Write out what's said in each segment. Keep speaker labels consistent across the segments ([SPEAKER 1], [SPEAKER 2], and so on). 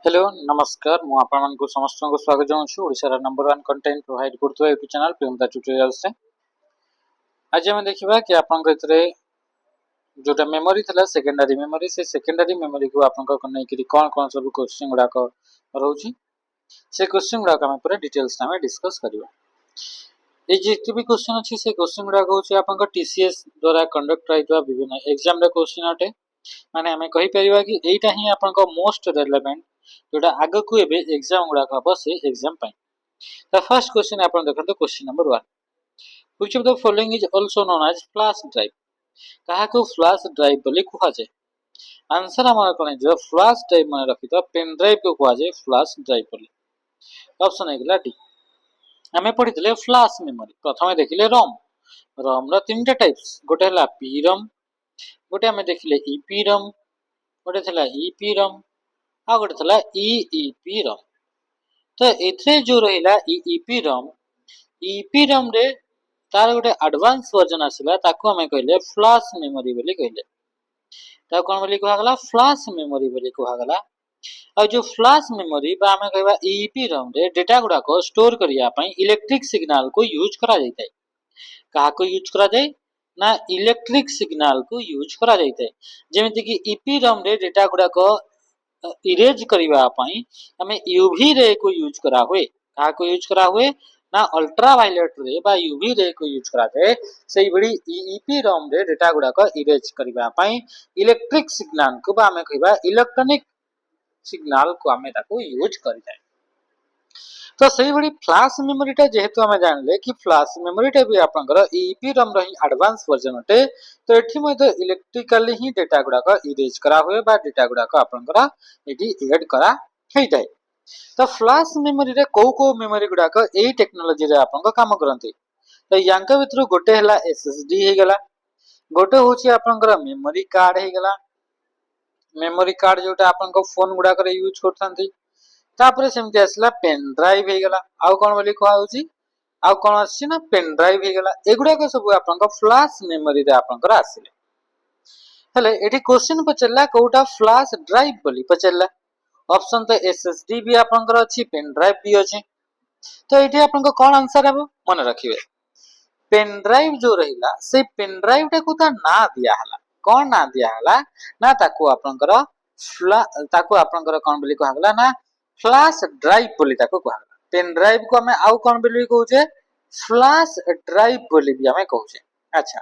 [SPEAKER 1] Hello नमस्कार मु आपन को समस्त को स्वागत जनाऊँ ओडिशा नंबर 1 कंटेंट प्रोवाइड करथुवा यूट्यूब चैनल प्रेमदा ट्यूटोरियल्स रे। आज हम देखिबा कि आपन एतरे जोटा मेमोरी थला सेकेंडरी मेमोरी से सेकेंडरी मेमोरी को आपन को नै कि कोन सब क्वेश्चन गुडा को रहउची से क्वेश्चन गुडा को हम पूरा डिटेल्स में डिस्कस करबा। ए जे भी क्वेश्चन अछि से क्वेश्चन गुडा को होची आपन को टीसीएस द्वारा कंडक्ट राइतवा विभिन्न एग्जाम रे क्वेश्चन अटे माने हमें कहि परिबा कि एटा ही आपन को मोस्ट रिलेवेंट जोटा आगे को एबे एग्जाम गुडा को हबो से एग्जाम पई। द फर्स्ट क्वेश्चन आपन देखंतु question number 1 which of the following is also known as flash drive कहा को फ्लैश ड्राइव बोली कुहा जाय। आंसर हमर कोन जे फ्लैश ड्राइव माने रखि तो पेन ड्राइव को कुहा जाय फ्लैश ड्राइव बोली। ऑप्शन ए गला डी हमें पढितले फ्लैश मेमोरी प्रथमे देखिले रोम रोम रो तीनटा टाइप्स गोटे हला पी रोम गोटे हमें देखिले ईपी रोम गोटे थला ईपी रोम आ गोटे थला ईईपी रोम। तो एथरे जो रहिला ईपी रोम रे तार गोटे एडवांस वर्जन आसिला ताको हमें कहले फ्लैश मेमोरी बोली कहले ता कोन बोली कहा गला फ्लैश मेमोरी बोली कहा गला। और जो फ्लैश मेमोरी बा हमें कहबा ईपी रोम रे डेटा गुडा को स्टोर करिया पई इलेक्ट्रिक सिग्नल को यूज करा जायते। कहा को यूज करा जाय ना इलेक्ट्रिक सिग्नल को यूज करा जायते जेमिति कि ईपी रोम रे डेटा गुडा को इरेज करिवा पई हमें यूवी रे को यूज करा हुए कहा को यूज करा हुए ना अल्ट्रा वायलेट रे बा यूवी रे को यूज करा जाए सेही बडी ईपी रोम रे डेटा गुडा को इरेज करिवा पई इलेक्ट्रिक सिग्नल को बा हमें कहबा इलेक्ट्रॉनिक सिग्नल को हमें ताको यूज करि जाय। तो सही बड़ी फ्लैश मेमोरी टा जेहेतु हमें जानले कि फ्लैश मेमोरी टा भी आपनकर ईपी रोम रही एडवांस वर्जन अटे तो एठी मध्ये इलेक्ट्रिकली ही डेटा गुडा को इरेज करा हुए बा डेटा गुडा को आपनकर एठी ऐड करा हे जाय। तो फ्लैश मेमोरी रे को मेमोरी गुडा को एई टेक्नोलॉजी रे आपन काम करंती तो यांका भितरु गोटे हला एसएसडी हे गला गोटे होची आपनकर मेमोरी कार्ड हे गला मेमोरी कार्ड जोटा आपन को फोन गुडा करे यूज करथांती तापरे सेमति आसला पेन ड्राइव हे गला आउ कोन बोली कहआ होची आउ कोन आसी ना पेन ड्राइव हे गला एगुडा के सब आपन को फ्लैश मेमोरी रे आपन को आसीले हेले एठी क्वेश्चन पचला कोटा फ्लैश ड्राइव बोली पचला ऑप्शन तो एसएसडी भी आपन को अछि पेन ड्राइव भी अछि तो एठी आपन को कोन आंसर हेबो मन रखिबे पेन ड्राइव जो रहिला से पेन ड्राइव टा को ता ना दिया हला कोन ना दिया हला ना ताको आपन को कोन बोली कहआ गला ना फ्लैश ड्राइव बोली ताको कहआ गला पेन ड्राइव को हमें आउ कोन बोली कहउछे फ्लैश ड्राइव बोली भी हमें कहउछे। अच्छा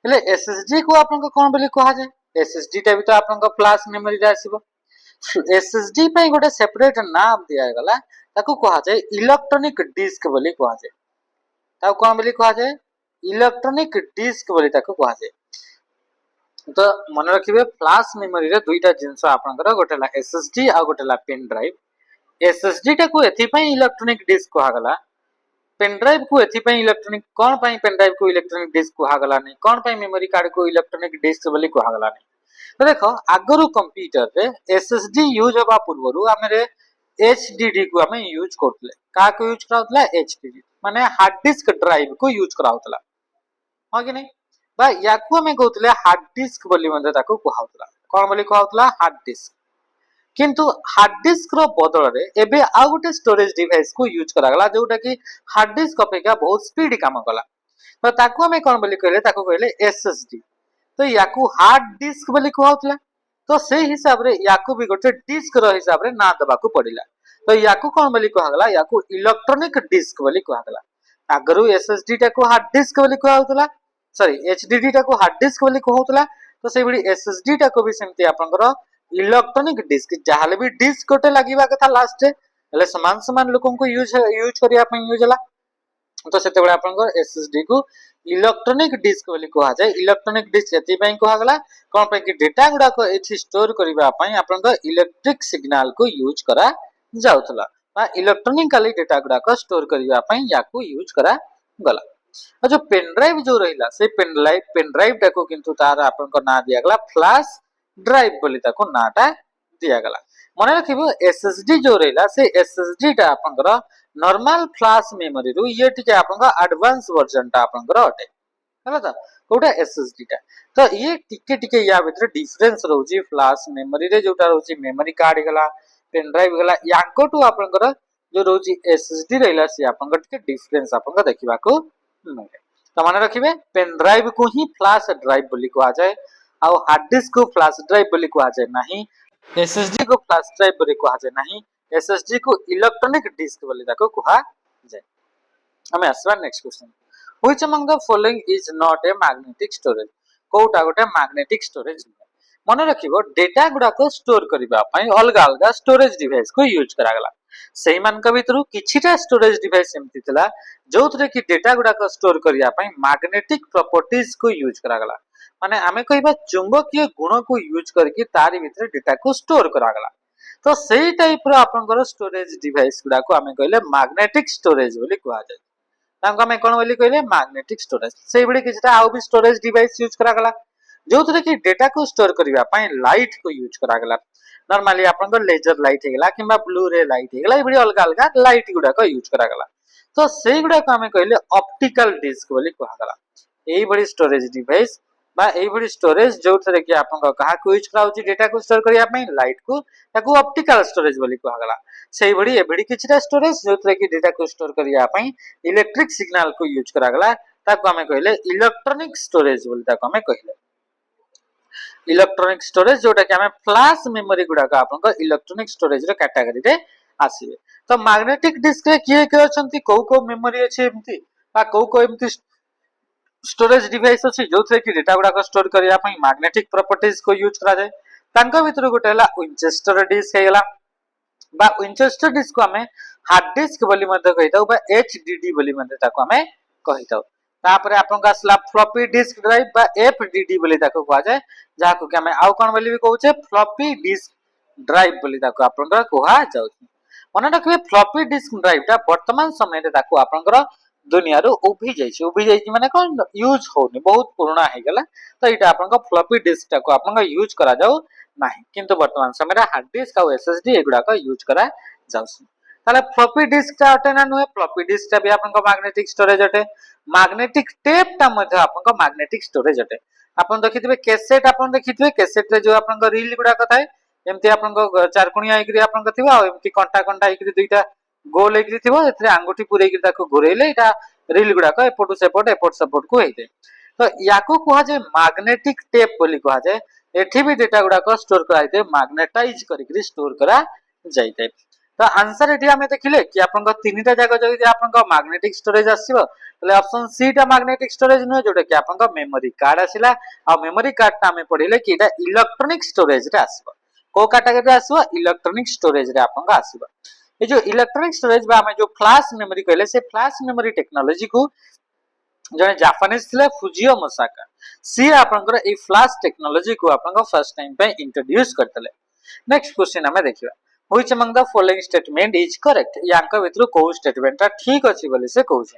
[SPEAKER 1] हेले एसएसडी को आपन को कोन बोली कहआ जाय एसएसडी टा भी तो आपन को फ्लैश मेमोरी रे आसीबो एसएसडी पे गोटे सेपरेट नाम दिया गला ताको कहआ जाय इलेक्ट्रॉनिक डिस्क बोली कहआ जाय ताको कोन बोली कहआ जाय इलेक्ट्रॉनिक डिस्क बोली ताको कहआ जाय। तो मन रखिबे फ्लैश मेमोरी रे दुईटा जिंस आपनकर गोटेला एसएसडी आ गोटेला पेन ड्राइव एसएसडी टा को एथि पई इलेक्ट्रॉनिक डिस्क कहआ गला पेन ड्राइव को एथि पई इलेक्ट्रॉनिक कोन पई पेन ड्राइव को इलेक्ट्रॉनिक डिस्क कहआ गला नै कोन पई मेमोरी कार्ड को इलेक्ट्रॉनिक डिस्क बोली कहआ गला नै। तो देखो आगरु कंप्यूटर रे एसएसडी यूज होबा पूर्वरु हमरे एचडीडी को हमें यूज करथले का को यूज कराउतला एचडीडी माने हार्ड डिस्क ड्राइव को यूज कराउतला हो कि नै बा याकू हमें कहउतले हार्ड डिस्क बोली मध्ये ताको कहउतला कोन बोली कहउतला हार्ड डिस्क किंतु हार्ड डिस्क रो बदल रे एबे आ गोटे स्टोरेज डिवाइस को यूज करा गला जोटा कि हार्ड डिस्क अपेक्षा बहुत स्पीड काम कला तो ताको हमें कोन बोली कहले ताको कहले एसएसडी तो याकू हार्ड डिस्क बोली कहउतला तो से हिसाब रे याकू भी गोटे डिस्क रो हिसाब रे ना दबा को पड़िला तो याकू कोन बोली कहा गला याकू इलेक्ट्रॉनिक डिस्क बोली कहा गला आगरु एसएसडी टा को हार्ड डिस्क बोली कहउतला सॉरी एचडीडी टा को हार्ड डिस्क बोली कहउतला तो से बडी एसएसडी टा को भी सेमती आपनकर इलेक्ट्रॉनिक डिस्क जहाले भी डिस्क कोटे लागिबा कथा लास्ट हेले समान लोगन को यूज करिया पई यूज हला तो सेते बडा आपनकर एसएसडी को इलेक्ट्रॉनिक डिस्क बोली कहा जाय इलेक्ट्रॉनिक डिस्क एति पई कहा गला कोन पई कि डेटा गुडा को एथि स्टोर करिबा पई आपनकर इलेक्ट्रिक सिग्नल को यूज करा जाउतला बा इलेक्ट्रॉनिकली डेटा गुडा को स्टोर करिबा पई याकू यूज करा गला। और जो पेन ड्राइव जो रहिला से पेन ड्राइव टा को किंतु तार आपनकर ना दिया गला फ्लैश ड्राइव बोली ताको नाटा दिया गला मन रखिबो एसएसडी जो रहिला से एसएसडी टा आपनकर नॉर्मल फ्लैश मेमोरी रु ये टिके आपनकर एडवांस वर्जन टा आपनकर अटे हला त कोटा एसएसडी टा तो ये टिके या भीतर डिफरेंस रहउची फ्लैश मेमोरी रे जोटा रहउची मेमोरी कार्ड गला पेन ड्राइव गला यांको टू आपनकर जो रोची एसएसडी रहला से आपनकर के डिफरेंस आपनकर देखिबा को मिले त माने रखिबे पेन ड्राइव को ही फ्लैश ड्राइव बोली को आ जाए आ हार्ड डिस्क को फ्लैश ड्राइव बोली को आ जाए नहीं एसएसडी को फ्लैश ड्राइव बोली को आ जाए नहीं एसएसडी को इलेक्ट्रॉनिक डिस्क बोली ताको कुहा जाए हमें आसवा next question which among the following is not a magnetic storage कोटा गोटे मैग्नेटिक स्टोरेज मन रखिबो डेटा गुडा को स्टोर करबा पई अलगा अलगा स्टोरेज डिवाइस को यूज करा गला सेही मान का भीतर किछिटा स्टोरेज डिवाइस एमति तला जोथरे कि डेटा गुडा को स्टोर करिया पई मैग्नेटिक प्रॉपर्टीज को यूज करा गला माने आमे कहबा चुंबकीय गुण को यूज करके तारि भीतर डेटा को स्टोर करा गला तो सेही टाइप रो आपनकर स्टोरेज डिवाइस गुडा को आमे कहले मैग्नेटिक स्टोरेज बोली कहआ जाय तांको आमे कोन बोली कहले मैग्नेटिक स्टोरेज सेही बडी किछटा आउ भी स्टोरेज डिवाइस यूज करा गला जो थरे कि डेटा को स्टोर करबा पई लाइट को यूज करा गला नॉर्मली आपन लेजर लाइट हेगला किबा ब्लू रे लाइट हेगला ए बडी अलग अलग लाइट गुडा को यूज करा गला तो सेही गुडा को हमें कहले ऑप्टिकल डिस्क बोली कहा गला एही बडी स्टोरेज डिवाइस बा एही बडी स्टोरेज जो थरे कि आपन कहा को यूज करा होची डेटा को स्टोर करिया पई लाइट को ताको ऑप्टिकल स्टोरेज बोली कहा गला सेही बडी ए बडी किछटा स्टोरेज जो थरे कि डेटा को स्टोर करिया पई इलेक्ट्रिक सिग्नल को यूज करा गला ताको हमें कहले इलेक्ट्रॉनिक स्टोरेज बोली ताको हमें कहले इलेक्ट्रॉनिक स्टोरेज जोटा कि हमें फ्लैश मेमोरी गुडा का आपन इलेक्ट्रॉनिक स्टोरेज रे कैटेगरी रे आसीबे तो मैग्नेटिक डिस्क रे किए के अछंती को मेमोरी अछि एम्ति बा को एम्ति स्टोरेज डिवाइस अछि जोथे कि डेटा गुडा को स्टोर करिया पई मैग्नेटिक प्रॉपर्टीज को यूज करा जाय तांका भीतर गोटेला विंचेस्टर डिस्क हेला बा विंचेस्टर डिस्क को हमें हार्ड डिस्क बोली मध्ये कहिताउ बा एचडीडी बोली मध्ये ताको हमें कहिताउ तापर आपन का असला फ्लॉपी डिस्क ड्राइव बा एफडीडी बोली ताको कहा जाय जाको कि हमें आउ कोन बोली भी कहउछे फ्लॉपी डिस्क ड्राइव बोली ताको आपन का कहा जाउछ मन रखबे फ्लॉपी डिस्क ड्राइव ता वर्तमान समय रे ताको आपन का दुनिया रो उभी जाइछि माने कोन यूज होनी बहुत पुराना हे गेला तो इटा आपन का फ्लॉपी डिस्क ताको आपन का यूज करा जाउ नाही किंतु वर्तमान समय रे हार्ड डिस्क आ एसएसडी एगुडा का यूज करा जाउछ ताले फ्लॉपी डिस्क ता अटे ना नुए फ्लॉपी डिस्क ता भी आपन का मैग्नेटिक स्टोरेज अटे मैग्नेटिक टेप ता मध्ये आपन का मैग्नेटिक स्टोरेज अटे आपन देखिथिबे कैसेट आपन देखिथिबे कैसेट रे जो आपन का रील गुडा का थाए एमती आपन को चारकोणिया हेकरी आपन का थिबा एमती कंटा कंटा हेकरी दुईटा गोल हेकरी थिबो एथरे अंगूठी पुरै कि ताको घुरेले एटा रील गुडा का एपोर्ट सपोर्ट को हेते तो याको कहा जाय मैग्नेटिक टेप बोली कहा जाय एठी भी डेटा गुडा को स्टोर कराइते मैग्नेटाइज करिकरी स्टोर करा जाइते तो आंसर एठी हमें देखिले कि आपन का तीनटा जगह जदी आपन का मैग्नेटिक स्टोरेज आसीबो तले ऑप्शन सी टा मैग्नेटिक स्टोरेज न जोटा कि आपन का मेमोरी कार्ड आसिला आ मेमोरी कार्ड ता हमें पढिले कि एटा इलेक्ट्रॉनिक स्टोरेज रे आसीबो को कैटेगरी रे आसीबो इलेक्ट्रॉनिक स्टोरेज रे आपन का आसीबो ए जो इलेक्ट्रॉनिक स्टोरेज बा हमें जो फ्लैश मेमोरी कहले से फ्लैश मेमोरी टेक्नोलॉजी को जने जापानीज थिले फुजियो मोसाका सी आपन ए फ्लैश टेक्नोलॉजी को आपन फर्स्ट टाइम पे इंट्रोड्यूस करतले नेक्स्ट क्वेश्चन हमें देखिबा which among the following statement is correct यांका भितर को स्टेटमेंट ता ठीक अछि बोली से कहउछे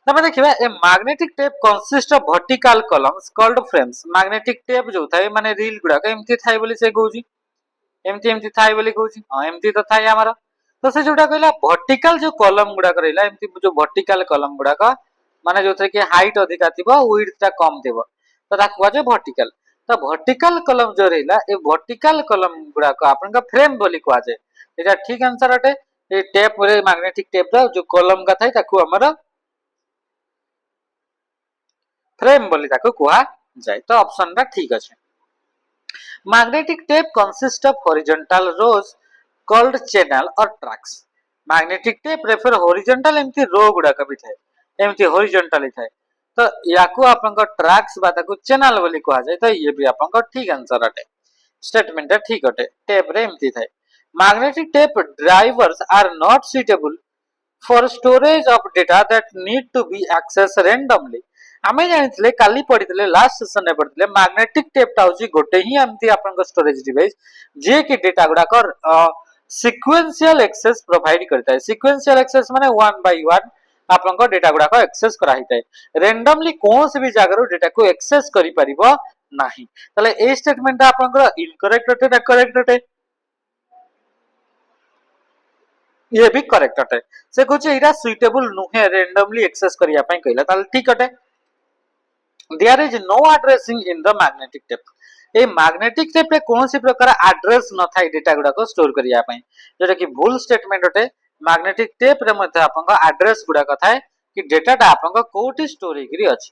[SPEAKER 1] तमे देखिबा ए magnetic tape consist of vertical columns called frames magnetic tape जो थाए माने रील गुडा का एम्ति थाए बोली से कहउछि एम्ति थाए बोली कहउछि हां एम्ति तो थाए हमर तो से जोटा कहला वर्टिकल जो कॉलम गुडा करैला एम्ति जो वर्टिकल कॉलम गुडा का माने जोथे कि हाइट अधिका थिबो विड्थ ता कम थिबो तो ता कहवा जे वर्टिकल तो वर्टिकल कॉलम जो रहला ए वर्टिकल कॉलम गुडा को आपन का फ्रेम बोली कहवा जे एटा ठीक आंसर अटे ए टेप रे मैग्नेटिक टेप रा जो कॉलम का थाई ताकू हमर फ्रेम बोली ताकू कहवा जाय तो ऑप्शन रा ठीक अछि magnetic tape consist of horizontal rows called channel or tracks magnetic tape refer horizontal एम्ति रो गुडा का भी थाए एम्ति हॉरिजॉन्टली थाए तो याकू आपन को ट्रैक्स बा ताकू चैनल बोली कहा जाय तो ये भी आपन को ठीक आंसर अटे स्टेटमेंट ठीक अटे टेप रे एम्ति थाए magnetic tape drivers are not suitable for storage of data that need to be access randomly हमें जानिथिले काली पढिथिले लास्ट सेशन रे पढिथिले मैग्नेटिक टेप ता होची गोटे ही एम्ति आपन को स्टोरेज डिवाइस जे कि डेटा गुडा को सीक्वेंशियल एक्सेस प्रोवाइड करता है सीक्वेंशियल एक्सेस माने वन बाय वन आपन को डेटा गुडा को एक्सेस करा हितै रैंडमली कोन से भी जगह रो डेटा को एक्सेस करि परिबो नाही तले ए स्टेटमेंट आपन को इनकरेक्ट अटे ना करेक्ट अटे ये भी करेक्ट अटे से कुछ इरा सुटेबल नुहे रैंडमली एक्सेस करिया पई कहला ताल ठीक अटे there is no addressing in the magnetic tape ए मैग्नेटिक टेप रे कोनोसी प्रकार एड्रेस न थाई डेटा गुडा को स्टोर करिया पई जेटा कि भूल स्टेटमेंट होते मैग्नेटिक टेप रे मध्ये आपन को एड्रेस गुडा को थाए कि डेटा टा आपन को कोठी स्टोर हेकरी अछि।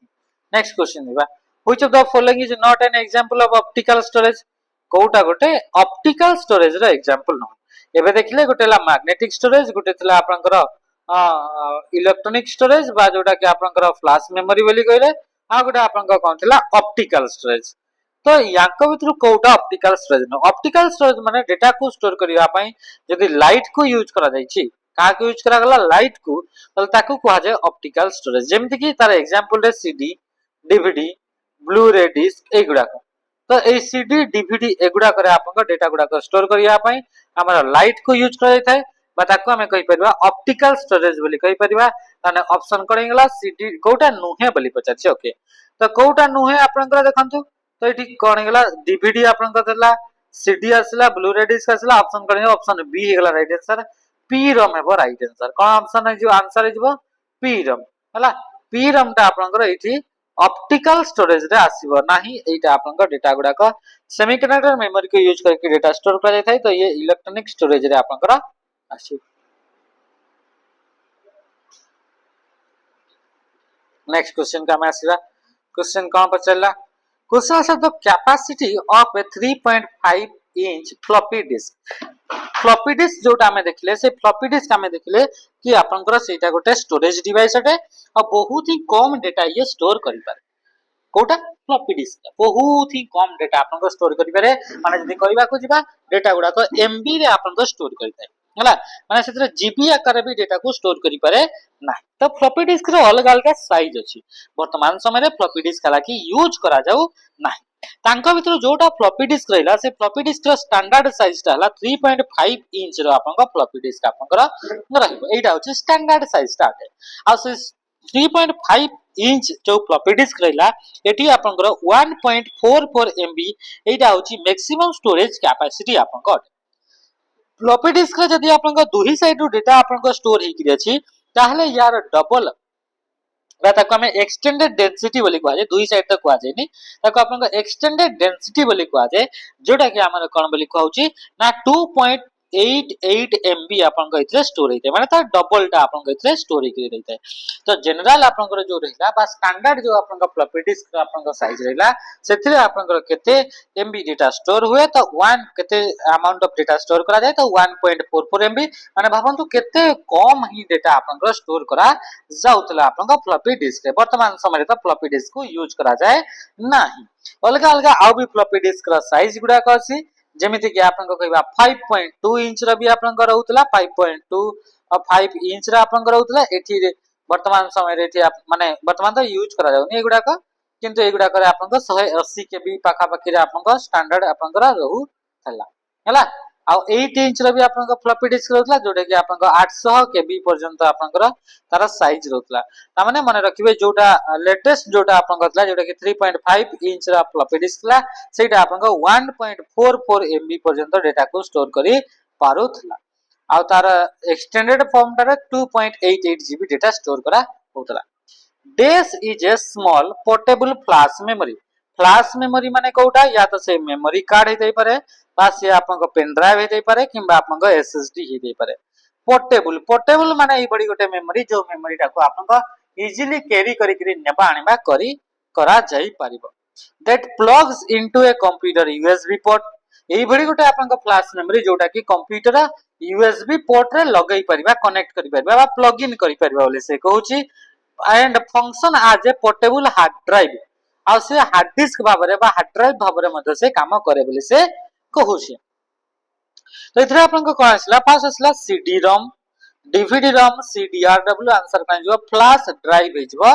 [SPEAKER 1] नेक्स्ट क्वेश्चन दिबा which of the following is not an example of optical storage कोटा गोटे ऑप्टिकल स्टोरेज रो एग्जांपल न एबे देखले गोटे ला मैग्नेटिक स्टोरेज गोटे थिला आपनकर इलेक्ट्रॉनिक स्टोरेज बा जोटा कि आपनकर फ्लैश मेमोरी बोली कहले आ गोटे आपनकर कोन थिला ऑप्टिकल स्टोरेज तो यांको भितरु कोटा ऑप्टिकल स्टोरेज न ऑप्टिकल स्टोरेज माने डेटा को स्टोर करिया पई जदि लाइट को यूज करा जाय छी का को यूज करा गला लाइट को तल ताकू कहा जाय ऑप्टिकल स्टोरेज जेमति कि तार एग्जांपल रे सीडी डीवीडी ब्लू रे डिस्क एगुडा को तो ए सीडी डीवीडी एगुडा करे आपन डेटा गुडा को स्टोर करिया पई हमर लाइट को यूज करा जाय थाए बा ताकू हमें कहि परबा ऑप्टिकल स्टोरेज बोली कहि परबा ताने ऑप्शन कोन गला सीडी कोटा नुहे बोली पचाछि ओके तो कोटा नुहे आपन देखंतु तो एठी कोन गला डीवीडी आपन देला सीडी आसला ब्लू रे डिस्क आसला ऑप्शन कोन ऑप्शन बी हे गला राइट आंसर पी रम हेबो राइट आंसर कोन ऑप्शन है जो आंसर है जो पी रम हला पी रम ता आपन एठी ऑप्टिकल स्टोरेज रे आसीबो नाही एटा आपन डेटा गुडा को सेमीकंडक्टर मेमोरी को यूज करके डेटा स्टोर करा जाय थाय तो ये इलेक्ट्रॉनिक स्टोरेज रे आपन आसी। नेक्स्ट क्वेश्चन का आसीबा क्वेश्चन कोन पचला क्वेश्चन से the capacity of A 3.5 inch floppy disk जोटा हमें देखले से फ्लॉपी डिस्क हमें देखले कि आपनकर सेटा गोटे स्टोरेज डिवाइस हटे और बहुत ही कम डेटा ये स्टोर करि पारे कोटा फ्लॉपी डिस्क बहुत ही कम डेटा आपन स्टोर करि पारे माने जदी कहबा को जिबा डेटा गुडा को एमबी रे आपन स्टोर करि थाए हला माने सेतरे जीबी आकार भी डेटा को स्टोर करि पारे ना तो फ्लॉपी डिस्क रो अलग अलग साइज अछि वर्तमान समय रे फ्लॉपी डिस्क हला कि यूज करा जाऊ ना तांका भितर जोटा फ्लॉपी डिस्क रहला से फ्लॉपी डिस्क रो स्टैंडर्ड साइज ता हला 3.5 इंच रो आपन फ्लॉपी डिस्क आपन रहइबो एटा होछि स्टैंडर्ड साइज ता है आ से 3.5 इंच जो फ्लॉपी डिस्क रहला एटी आपन 1.44 एमबी एटा होछि मैक्सिमम स्टोरेज कैपेसिटी आपन फ्लॉपी डिस्क रे जदी आपन दुही साइड रो डेटा आपन स्टोर हेकि अछि ताहले यार डबल बा ताको हमें एक्सटेंडेड डेंसिटी बोली कहै दुई साइड तक कहै नै ताको आपन एक्सटेंडेड डेंसिटी बोली कहै जोटा कि हमर कोन बोली कहउची ना 2.88 एमबी आपन इतरे स्टोर हेते माने तार डबल टा आपन इतरे स्टोर हेकि रहते तो जनरल आपन जो रहला बा स्टैंडर्ड जो आपन फ्लॉपी डिस्क आपन साइज रहला सेथिरे आपन केते एमबी डेटा स्टोर हुए तो 1 केते अमाउंट ऑफ डेटा स्टोर करा जाय तो 1.44 एमबी माने भाबंतु केते कम ही डेटा आपन स्टोर करा जाउतला आपन फ्लॉपी डिस्क रे वर्तमान समय तो फ्लॉपी डिस्क को यूज करा जाय नाही अलग अलग आउ भी फ्लॉपी डिस्क रा साइज गुडा को अछि जेमिति कि आपन को कहबा 5.2 इंच रा भी आपन को रहउतला 5.2 और 5 इंच रा आपन को रहउतला एठी वर्तमान समय रे एठी माने वर्तमान तो यूज करा जाउनी एगुडा को किंतु एगुडा करे आपन को 180 के भी पाखा पाखी रे आपन को स्टैंडर्ड आपन को रहउ थला हला आ 8 इंच रा भी आपन को फ्लॉपी डिस्क रहउतला जोटा कि आपन को 800 के बी पर्यंत आपन को तारा साइज रहउतला ता माने माने रखिबे जोटा लेटेस्ट जोटा आपन को जोटा कि 3.5 इंच रा फ्लॉपी डिस्क ला सेटा आपन को 1.44 एमबी पर्यंत डेटा को स्टोर करी पारुथला आ तार एक्सटेंडेड फॉर्म तार 2.88 जीबी डेटा स्टोर करा होतला डेस is a small portable flash memory माने कोटा या तो से मेमोरी कार्ड हे दे पारे पास या आपन को पेन ड्राइव हे दे पारे किबा आपन को एसएसडी हे दे पारे पोर्टेबल माने ई बड़ी गोटे मेमोरी जो मेमोरी टा को आपन को इजीली कैरी करी करी नेबा आनिबा करी करा जाई पारिबो that plugs into a computer USB port एई बड़ी गोटे आपन को फ्लैश मेमोरी जोटा कि कंप्यूटर यूएसबी पोर्ट रे लगई परिबा कनेक्ट करि परिबा बा प्लग इन करि परिबा बोले से कहूची and function as a portable hard drive आ से हार्ड डिस्क भाबरे बा हार्ड ड्राइव भाबरे मते से काम करे बोले से कहूची तो इथरे आपन को कोन आसला पास आसला सीडी रोम डीवीडी रोम सीडीआरडब्ल्यू आंसर कान जो फ्लैश ड्राइव हे जबो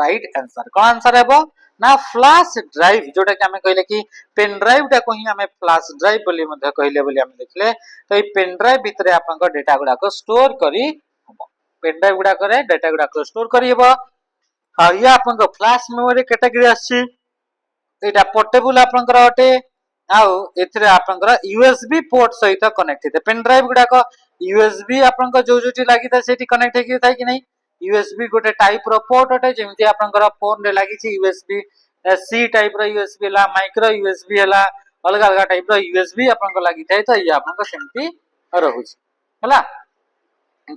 [SPEAKER 1] राइट आंसर कोन आंसर हेबो ना फ्लैश ड्राइव जोटा कि हमें कहले कि पेन ड्राइव टा को ही हमें फ्लैश ड्राइव बोली मध्ये कहले बोली हम देखले तो ई पेन ड्राइव भितरे आपन को डेटा गुडा को स्टोर करी हबो पेन ड्राइव गुडा करे डेटा गुडा को स्टोर करी हबो आ या आपन को फ्लैश मेमोरी कैटेगरी आछि एटा पोर्टेबल आपन को अटे आउ एथरे आपन को यूएसबी पोर्ट सहित कनेक्ट हेते पेन ड्राइव गुडा को यूएसबी आपन को जो जोटी लागि था सेठी कनेक्ट हे कि थाई कि नै यूएसबी गोटे टाइप रो पोर्ट अटे जेमति आपन को फोन रे लागि छि यूएसबी सी टाइप रो यूएसबी हला माइक्रो यूएसबी हला अलग अलग टाइप रो यूएसबी आपन को लागि थाए तो ये आपन को सेमती रहउछ हला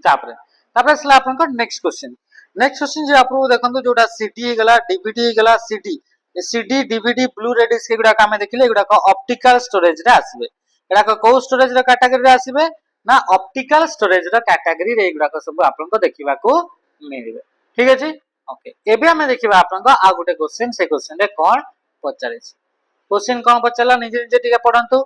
[SPEAKER 1] तापरे तापरे सला आपन को नेक्स्ट क्वेश्चन जे आपरो देखंतु जोटा सीडी गला डीवीडी गला सीडी सीडी डीवीडी ब्लू रे डिस्क गुडा का देखिले गुडा को ऑप्टिकल स्टोरेज रे आसीबे एडा को स्टोरेज रो कैटेगरी रे आसीबे ना ऑप्टिकल स्टोरेज रो कैटेगरी रे गुडा को सब आपन को देखिबा को मिलबे ठीक अछि ओके एबे हम देखिबा आपन को आ गुटे क्वेश्चन से क्वेश्चन रे कोन पचारे क्वेश्चन कोन पचारला निजे निजे टिके पढंतु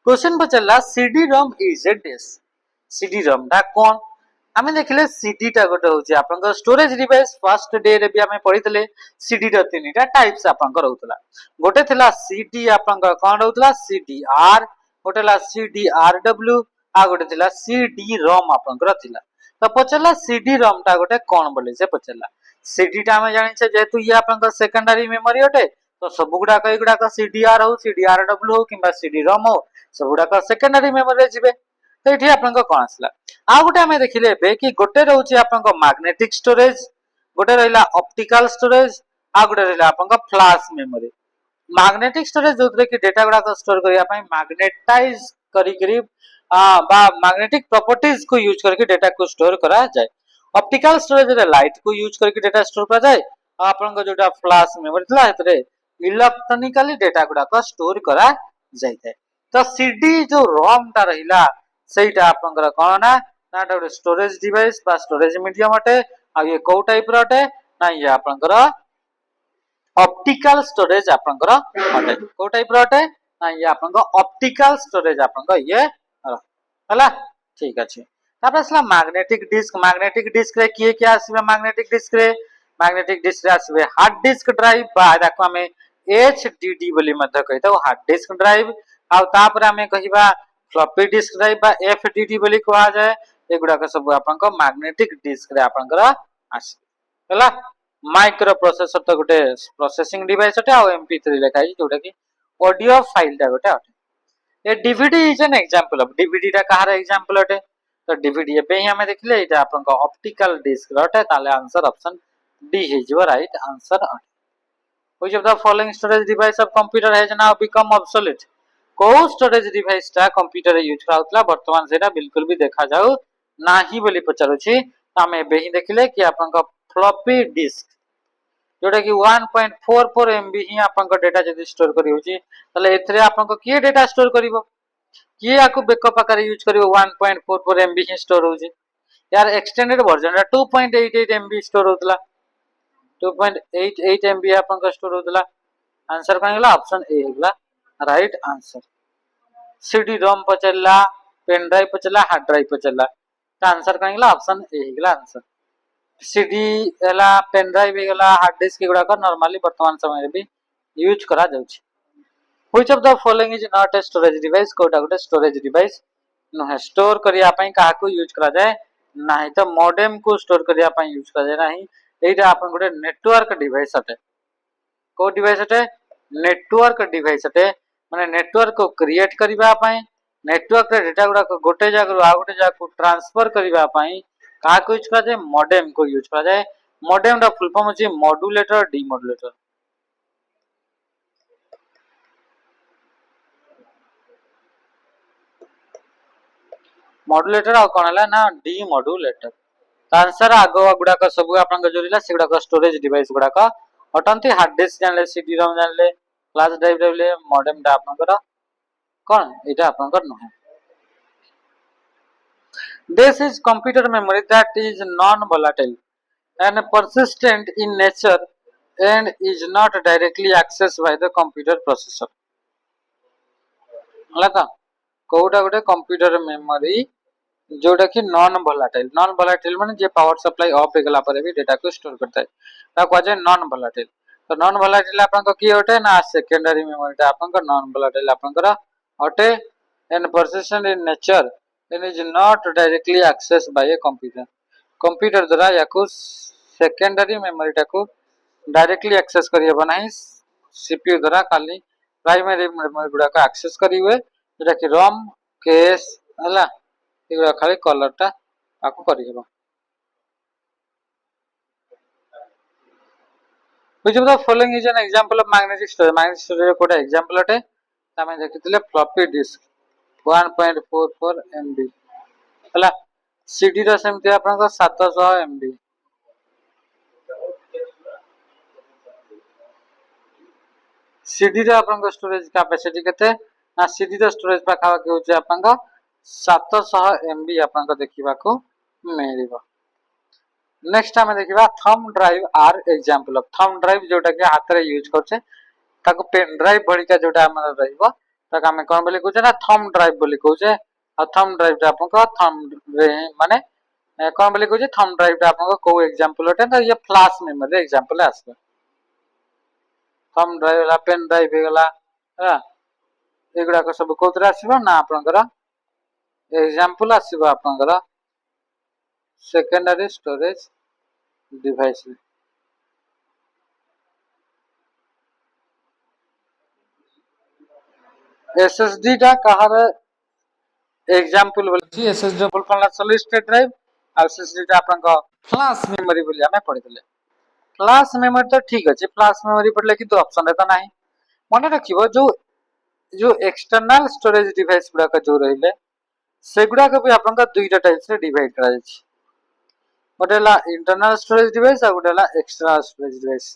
[SPEAKER 1] क्वेश्चन पचारला CD ROM is a disk CD ROM दा कोन आमे देखिले सीडी टा गोटे होची आपन स्टोरेज डिवाइस फर्स्ट डे रे भी आमे पढितले सीडी रो तीनटा टाइप्स आपन को रहउतला गोटे थिला सीडी आपन कोन रहउतला सीडीआर गोटे ला सीडीआरडब्ल्यू आ गोटे थिला सीडी रोम आपन को थिला तो पचला सीडी रोम टा गोटे कोन बोले से पचला सीडी टा आमे जानि छे जेतु ये आपन सेकेंडरी मेमोरी होटे तो सब गुडा कई गुडा का सीडीआर हो सीडीआरडब्ल्यू हो किबा सीडी रोम हो सब गुडा का सेकेंडरी मेमोरी रे जिवे तो एठी आपन कोन आसला आ गोटे आमे देखिले बे कि गोटे रहउची आपन मैग्नेटिक स्टोरेज गोटे रहिला ऑप्टिकल स्टोरेज आ गोटे रहिला आपन फ्लैश मेमोरी मैग्नेटिक स्टोरेज जोतरे कि डेटा गुडा को स्टोर करिया पई मैग्नेटाइज करी करी बा मैग्नेटिक प्रॉपर्टीज को यूज करके डेटा को स्टोर करा जाए ऑप्टिकल स्टोरेज रे लाइट को यूज करके डेटा स्टोर करा जाए आपन जोटा फ्लैश मेमोरी थला हेतरे इलेक्ट्रिकली डेटा गुडा को स्टोर करा जाय तो सीडी जो रोम ता रहिला सेटा आपनकर कोन ना नाटा गोटे स्टोरेज डिवाइस बा स्टोरेज मीडियम अटे आ ये को टाइप रो अटे ना ये आपनकर ऑप्टिकल स्टोरेज आपनकर अटे को टाइप रो अटे ना ये आपनकर ऑप्टिकल स्टोरेज आपनकर ये हला ठीक अछि तापर असला मैग्नेटिक डिस्क रे किए क्या आसीबे मैग्नेटिक डिस्क रे आसीबे हार्ड डिस्क ड्राइव बा देखो हमें एचडीडी बोली मध्य कहितो हार्ड डिस्क ड्राइव आ तापर हमें कहिबा फ्लॉपी डिस्क ड्राइव बा एफडीडी बोली कहा जाए एगुडा का सब आपन को मैग्नेटिक डिस्क रे आपन कर आसी हला माइक्रो प्रोसेसर तो गोटे प्रोसेसिंग डिवाइस अटे आ एमपी3 लेखाई जोटा कि ऑडियो फाइल टा गोटे अटे a DVD is an example of DVD टा कहार एग्जांपल अटे तो डीवीडी पे ही हमें देखले एटा आपन को ऑप्टिकल डिस्क अटे ताले आंसर ऑप्शन डी हे जो राइट आंसर अटे which of the following storage device of computer has now become obsolete को स्टोरेज डिवाइस टा कंप्यूटर यूज कराउतला वर्तमान सेटा बिल्कुल भी देखा जाऊ नाही बोली पचारू छी हमें बेही देखिले कि आपन का फ्लॉपी डिस्क जोटा कि 1.44 एमबी ही आपन का डेटा जदी स्टोर करी होची तले एथरे आपन को के डेटा स्टोर करिवो के आकु बैकअप आकार यूज करिवो 1.44 एमबी ही स्टोर होची यार एक्सटेंडेड वर्जन 2.88 एमबी स्टोर होतला 2.88 एमबी आपन का स्टोर होतला आंसर कहीं गला ऑप्शन ए हेगला राइट आंसर सीडी रोम पचला पेन ड्राइव पचला हार्ड ड्राइव पचला तो आंसर कहीं गला ऑप्शन ए हेगला आंसर सीडी एला पेन ड्राइव हेगला हार्ड डिस्क गुडा का नॉर्मली वर्तमान समय रे भी यूज करा जाउछि which of the following is not a storage device कोटा गोटे स्टोरेज डिवाइस न स्टोर करिया पई काहा को यूज करा जाए नाही तो मॉडेम को स्टोर करिया पई यूज करा जाए नाही एटा आपन गोटे नेटवर्क डिवाइस अटे को डिवाइस अटे नेटवर्क डिवाइस अटे माने नेटवर्क को क्रिएट करिबा पई नेटवर्क रे डेटा गुडा को गोटे जगह आ गोटे जगह को ट्रांसफर करिबा पई का को यूज करा जाए मॉडेम को यूज करा जाए मॉडेम दा फुल फॉर्म अछि मॉड्यूलेटर डीमॉड्यूलेटर मॉड्यूलेटर आ कोन हला ना डीमॉड्यूलेटर आंसर आगो गुडा का सब आपन जोरिला सेगुडा का स्टोरेज डिवाइस गुडा का अटंती हार्ड डिस्क जानले सीडी रोम जानले फ्लैश ड्राइव जानले मॉडेम दा आपन कोन एटा आपन नहे this is computer memory that is non volatile and persistent in nature and is not directly accessed by the computer processor लगा कोडा गोटे कंप्यूटर मेमोरी जोटा कि नॉन वोलेटाइल माने जे पावर सप्लाई ऑफ हेगला पर भी डेटा को स्टोर करता है ता को जे नॉन वोलेटाइल तो नॉन वोलेटाइल आपन को की होटे ना सेकेंडरी मेमोरी ता आपन को नॉन वोलेटाइल आपन को होटे and persistent in nature and is not directly accessed by a computer द्वारा याको सेकेंडरी मेमोरी ता को डायरेक्टली एक्सेस करिए बनाई सीपीयू द्वारा खाली प्राइमरी मेमोरी गुडा को एक्सेस करिवे जोटा कि रम केस है ये खाली कलरटा आपको करहब which of the following is an example of magnetic storage कोटा एग्जांपल अटे तमे देखिथिले फ्लॉपी डिस्क 1.44 MB हला सीडी रो सेमति आपन 700 MB सीडी रो आपन स्टोरेज कैपेसिटी केते ना सीडी रो स्टोरेज पाखा के होचे आपन 700 MB आपन देखिबा को मिलिबो नेक्स्ट आमे देखिबा थंब ड्राइव आर एग्जांपल ऑफ थंब ड्राइव जोटा के हाथ रे यूज करछे ताको पेन ड्राइव बड़िका जोटा हमर रहइबो ताको हमें कोन बोली कहछे ना थंब ड्राइव बोली कहछे आ थंब ड्राइव ता आपन को थंब माने कोन बोली कहछे थंब ड्राइव ता आपन को एग्जांपल होटे तो ये फ्लैश मेमोरी एग्जांपल आसबे थंब ड्राइव ला पेन ड्राइव हेगला हा एगुडा को सब कोतरा आसीबो ना आपनकर एग्जांपल आसीबो आपनकर सेकेंडरी स्टोरेज डिवाइस एसएसडी टा कहार एग्जांपल बोलछि SSD full form solid state drive आ एसएसडी टा आपन को फ्लैश मेमोरी बोली हमें पढितले फ्लैश मेमोरी तो ठीक अछि फ्लैश मेमोरी पढले कि तो ऑप्शन रहता नाही मने रखिबो जो जो एक्सटर्नल स्टोरेज डिवाइस गुडा का जो रहिले सेगुडा को भी आपन का दुईटा टाइप्स रे डिवाइड करा जाछि गोटेला इंटरनल स्टोरेज डिवाइस आ गोटेला external storage device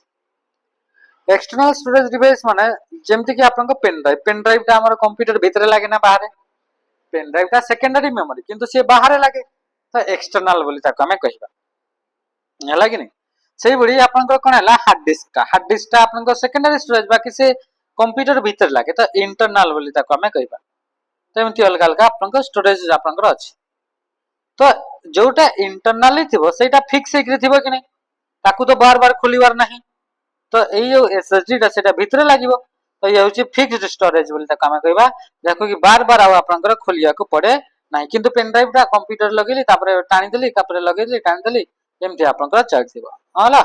[SPEAKER 1] external storage device माने जेमति कि आपन को पेन ड्राइव ता हमर कंप्यूटर भीतर लागे ना बाहर पेन ड्राइव ता सेकेंडरी मेमोरी किंतु से बाहर लागे तो एक्सटर्नल बोली ताको हमें कहिबा हला कि नहीं सेही बडी आपन को कोन हला हार्ड डिस्क ता आपन को सेकेंडरी स्टोरेज बाकी से कंप्यूटर भीतर लागे तो इंटरनल बोली ताको हमें कहिबा तो एमति अलग अलग आपन को स्टोरेज आपन को अछि तो जोटा इंटरनली थिबो सेटा फिक्स हेकरि थिबो कि नहीं ताकू तो बार बार खोलिवार नहीं तो एई जो एसएसडी ता सेटा भीतर लागिवो तो ये होची फिक्स्ड स्टोरेज बोली ताको हमें कहिबा देखो कि बार बार आ आपन खोलिया को पड़े नहीं किंतु पेन ड्राइव ता कंप्यूटर लगेली तापरे टाणी देली तापरे लगेली टाणी देली एमति आपन चलथिबो होला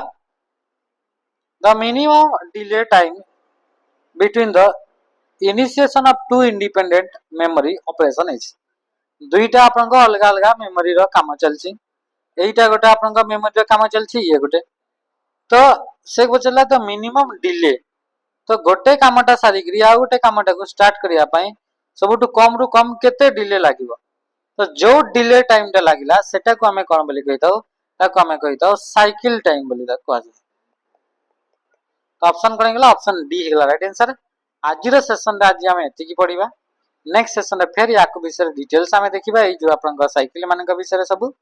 [SPEAKER 1] the minimum delay time between the initiation of two independent memory operation is दुईटा आपन को अलग अलग मेमोरी रो काम चलछि एईटा गोटे आपन को मेमोरी रो काम चलछि ये गोटे तो से बचला तो मिनिमम डिले तो गोटे कामटा सारिग्री आ गोटे कामटा को स्टार्ट करिया पई सबटु कम रु कम केते डिले लागिवो तो जो डिले टाइम टा लागिला सेटा को हमें कोन बोली कहिताओ ताको हमें कहिताओ साइकिल टाइम बोली ताको कहै तो ऑप्शन कोन गेला ऑप्शन डी हेला राइट आंसर आज रो सेशन रे आज हमें एति की पढिबा नेक्स्ट सेशन रे फेर याको विषय डिटेल्स हमें देखिबा ए जो आपन को साइकिल मान का विषय रे सब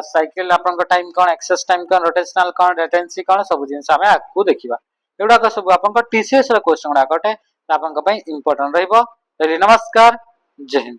[SPEAKER 1] साइकिल आपन को टाइम कोन एक्सेस टाइम कोन रोटेशनल कोन लेटेंसी कोन सब जिंस हमें आकु देखिबा एडा का सब आपन को टीसीएस रो क्वेश्चन गुडा कटे आपन को पई इंपोर्टेंट रहइबो नमस्कार जय हिंद।